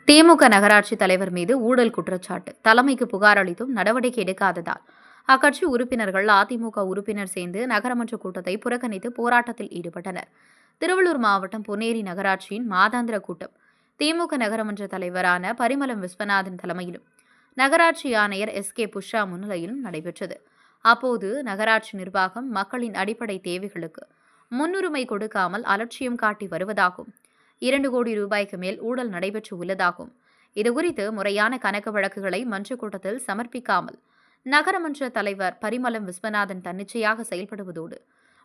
திமுக நகராட்சி தலைவர் மீது ஊழல் குற்றச்சாட்டு. தலைமைக்கு புகார் அளித்தும் நடவடிக்கை எடுக்காததால் அக்கட்சி உறுப்பினர்கள் அதிமுக உறுப்பினர் சேர்ந்து நகரமன்ற கூட்டத்தை புறக்கணித்து போராட்டத்தில் ஈடுபட்டனர். திருவள்ளூர் மாவட்டம் பொன்னேரி நகராட்சியின் மாதாந்திர கூட்டம் திமுக நகரமன்ற தலைவரான பரிமளம் விஸ்வநாதன் தலைமையிலும் நகராட்சி ஆணையர் எஸ்.கே. புஷ்ரா முன்னிலையிலும் நடைபெற்றது. அப்போது நகராட்சி நிர்வாகம் மக்களின் அடிப்படை தேவைகளுக்கு முன்னுரிமை கொடுக்காமல் அலட்சியம் காட்டி வருவதாகவும் 2 கோடி ரூபாய்க்கு மேல் ஊழல் நடைபெற்று உள்ளதாகவும் இதுகுறித்து முறையான கணக்கு வழக்குகளை மன்ற கூட்டத்தில் சமர்ப்பிக்காமல் நகரமன்ற தலைவர் பரிமளம் விஸ்வநாதன் தன்னிச்சையாக செயல்படுவதோடு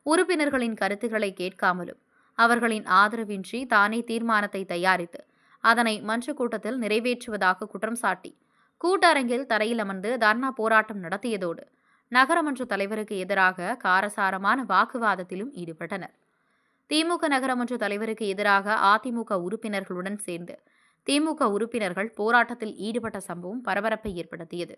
உறுப்பினர்களின் கருத்துக்களை கேட்காமலும் அவர்களின் ஆதரவின்றி தானே தீர்மானத்தை தயாரித்து அதனை மன்ற கூட்டத்தில் நிறைவேற்றுவதாக குற்றம் சாட்டி கூட்டரங்கில் தரையில் அமர்ந்து தர்ணா போராட்டம் நடத்தியதோடு நகரமன்ற தலைவருக்கு எதிராக காரசாரமான வாக்குவாதத்திலும் ஈடுபட்டனர். திமுக நகரமன்ற தலைவருக்கு எதிராக அதிமுக உறுப்பினர்களுடன் சேர்ந்து திமுக உறுப்பினர்கள் போராட்டத்தில் ஈடுபட்ட சம்பவம் பரபரப்பை ஏற்படுத்தியது.